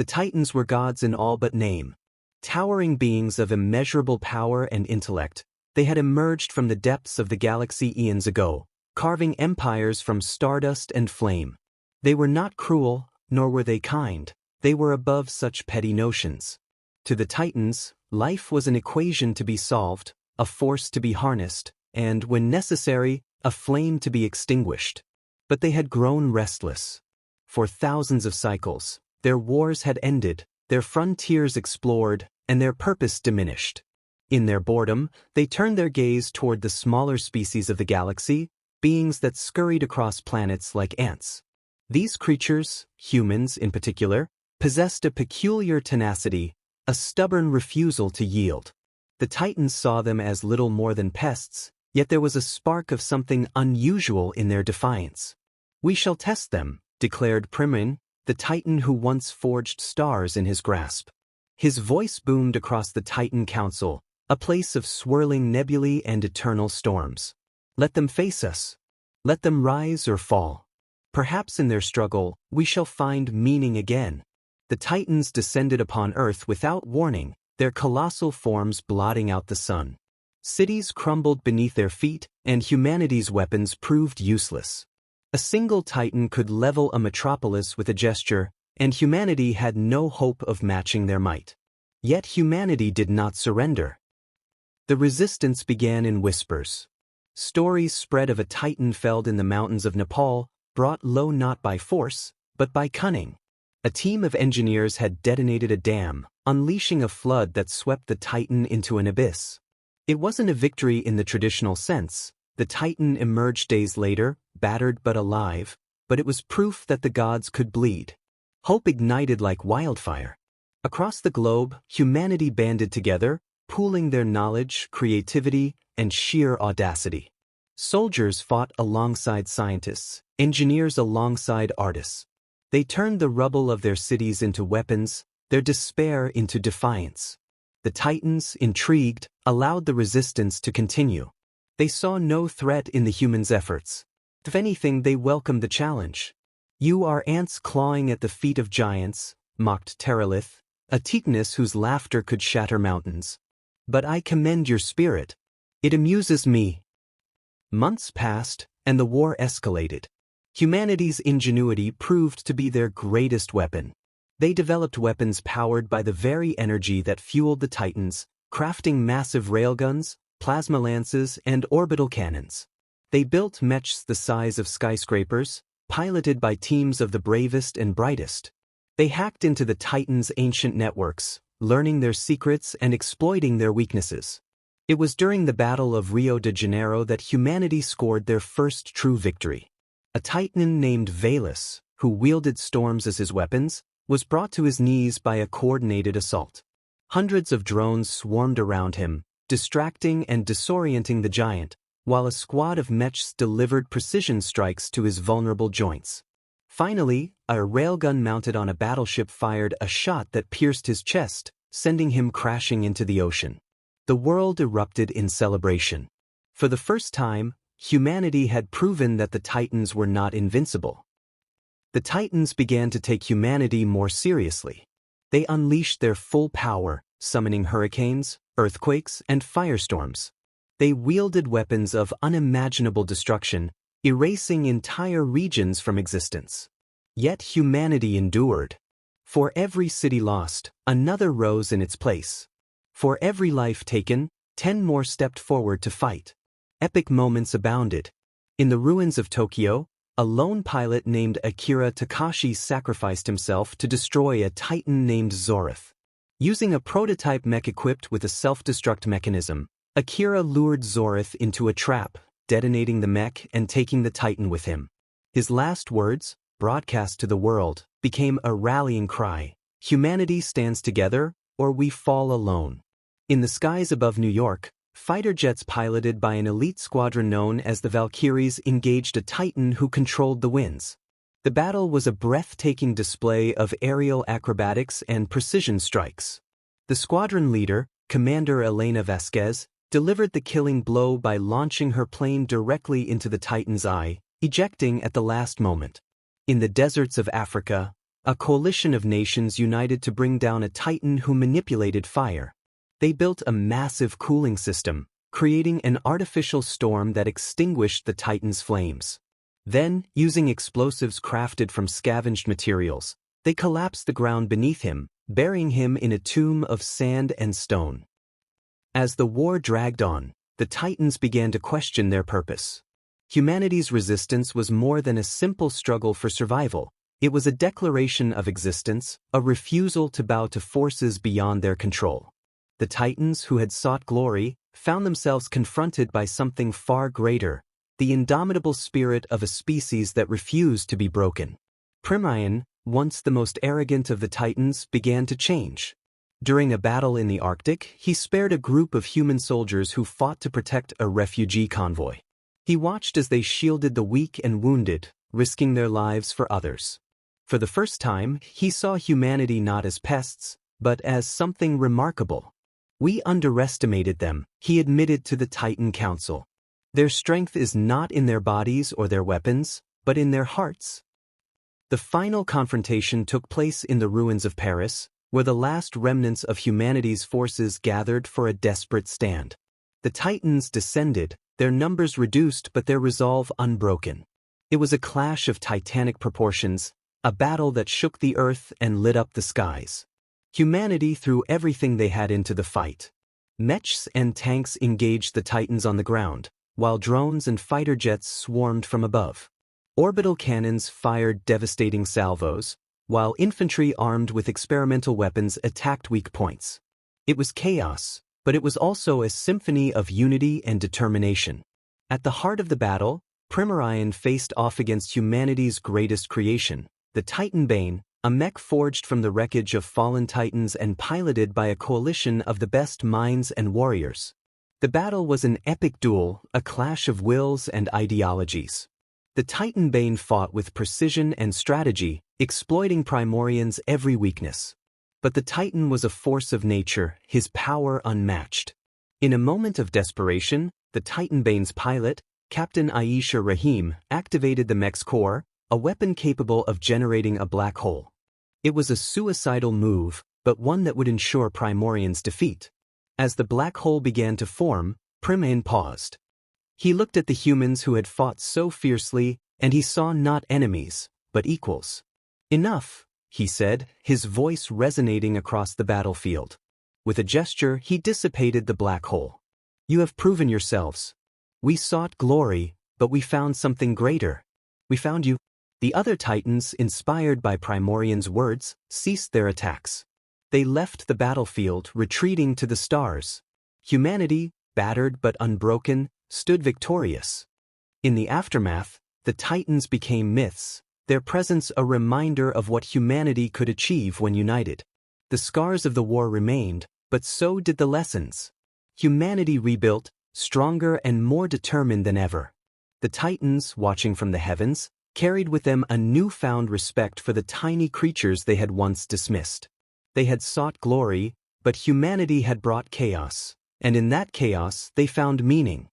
The Titans were gods in all but name. Towering beings of immeasurable power and intellect, they had emerged from the depths of the galaxy eons ago, carving empires from stardust and flame. They were not cruel, nor were they kind. They were above such petty notions. To the Titans, life was an equation to be solved, a force to be harnessed, and, when necessary, a flame to be extinguished. But they had grown restless. For thousands of cycles, their wars had ended, their frontiers explored, and their purpose diminished. In their boredom, they turned their gaze toward the smaller species of the galaxy, beings that scurried across planets like ants. These creatures, humans in particular, possessed a peculiar tenacity, a stubborn refusal to yield. The Titans saw them as little more than pests, yet there was a spark of something unusual in their defiance. "We shall test them," declared Primin, the Titan who once forged stars in his grasp. His voice boomed across the Titan Council, a place of swirling nebulae and eternal storms. "Let them face us. Let them rise or fall. Perhaps in their struggle, we shall find meaning again." The Titans descended upon Earth without warning, their colossal forms blotting out the sun. Cities crumbled beneath their feet, and humanity's weapons proved useless. A single Titan could level a metropolis with a gesture, and humanity had no hope of matching their might. Yet humanity did not surrender. The resistance began in whispers. Stories spread of a Titan felled in the mountains of Nepal, brought low not by force, but by cunning. A team of engineers had detonated a dam, unleashing a flood that swept the Titan into an abyss. It wasn't a victory in the traditional sense. The Titan emerged days later, battered but alive, but it was proof that the gods could bleed. Hope ignited like wildfire. Across the globe, humanity banded together, pooling their knowledge, creativity, and sheer audacity. Soldiers fought alongside scientists, engineers alongside artists. They turned the rubble of their cities into weapons, their despair into defiance. The Titans, intrigued, allowed the resistance to continue. They saw no threat in the humans' efforts. If anything, they welcomed the challenge. "You are ants clawing at the feet of giants," mocked Terralith, a Titaness whose laughter could shatter mountains. "But I commend your spirit. It amuses me." Months passed, and the war escalated. Humanity's ingenuity proved to be their greatest weapon. They developed weapons powered by the very energy that fueled the Titans, crafting massive railguns, plasma lances, and orbital cannons. They built mechs the size of skyscrapers, piloted by teams of the bravest and brightest. They hacked into the Titans' ancient networks, learning their secrets and exploiting their weaknesses. It was during the Battle of Rio de Janeiro that humanity scored their first true victory. A Titan named Valus, who wielded storms as his weapons, was brought to his knees by a coordinated assault. Hundreds of drones swarmed around him, distracting and disorienting the giant, while a squad of mechs delivered precision strikes to his vulnerable joints. Finally, a railgun mounted on a battleship fired a shot that pierced his chest, sending him crashing into the ocean. The world erupted in celebration. For the first time, humanity had proven that the Titans were not invincible. The Titans began to take humanity more seriously. They unleashed their full power, summoning hurricanes, earthquakes, and firestorms. They wielded weapons of unimaginable destruction, erasing entire regions from existence. Yet humanity endured. For every city lost, another rose in its place. For every life taken, 10 more stepped forward to fight. Epic moments abounded. In the ruins of Tokyo, a lone pilot named Akira Takashi sacrificed himself to destroy a Titan named Zorith. Using a prototype mech equipped with a self-destruct mechanism, Akira lured Zorith into a trap, detonating the mech and taking the Titan with him. His last words, broadcast to the world, became a rallying cry: "Humanity stands together, or we fall alone." In the skies above New York, fighter jets piloted by an elite squadron known as the Valkyries engaged a Titan who controlled the winds. The battle was a breathtaking display of aerial acrobatics and precision strikes. The squadron leader, Commander Elena Vasquez, delivered the killing blow by launching her plane directly into the Titan's eye, ejecting at the last moment. In the deserts of Africa, A coalition of nations united to bring down a titan who manipulated fire. They built a massive cooling system, creating an artificial storm that extinguished the titan's flames. Then, using explosives crafted from scavenged materials, they collapsed the ground beneath him, burying him in a tomb of sand and stone. As the war dragged on, the titans began to question their purpose. Humanity's resistance was more than a simple struggle for survival. It was a declaration of existence, a refusal to bow to forces beyond their control. The titans who had sought glory found themselves confronted by something far greater, the indomitable spirit of a species that refused to be broken. Primaeon, once the most arrogant of the titans, began to change. During a battle in the Arctic, he spared a group of human soldiers who fought to protect a refugee convoy. He watched as they shielded the weak and wounded, risking their lives for others. For the first time, he saw humanity not as pests, but as something remarkable. We underestimated them, he admitted to the Titan Council. Their strength is not in their bodies or their weapons, but in their hearts. The final confrontation took place in the ruins of Paris, where the last remnants of humanity's forces gathered for a desperate stand. The Titans descended, their numbers reduced but their resolve unbroken. It was a clash of titanic proportions, a battle that shook the earth and lit up the skies. Humanity threw everything they had into the fight. Mechs and tanks engaged the Titans on the ground, while drones and fighter jets swarmed from above. Orbital cannons fired devastating salvos, while infantry armed with experimental weapons attacked weak points. It was chaos, but it was also a symphony of unity and determination. At the heart of the battle, Primaeon faced off against humanity's greatest creation, the Titan Bane, a mech forged from the wreckage of fallen titans and piloted by a coalition of the best minds and warriors. The battle was an epic duel, a clash of wills and ideologies. The Titan Bane fought with precision and strategy, exploiting Primaeon's every weakness. But the Titan was a force of nature, his power unmatched. In a moment of desperation, the Titan Bane's pilot, Captain Aisha Rahim, activated the mech's core, a weapon capable of generating a black hole. It was a suicidal move, but one that would ensure Primaeon's defeat. As the black hole began to form, Primaeon paused. He looked at the humans who had fought so fiercely, and he saw not enemies, but equals. "Enough," he said, his voice resonating across the battlefield. With a gesture, he dissipated the black hole. "You have proven yourselves. We sought glory, but we found something greater. We found you." The other Titans, inspired by Primaeon's words, ceased their attacks. They left the battlefield, retreating to the stars. Humanity, battered but unbroken, stood victorious. In the aftermath, the Titans became myths, their presence a reminder of what humanity could achieve when united. The scars of the war remained, but so did the lessons. Humanity rebuilt, stronger and more determined than ever. The Titans, watching from the heavens, carried with them a newfound respect for the tiny creatures they had once dismissed. They had sought glory, but humanity had brought chaos, and in that chaos they found meaning.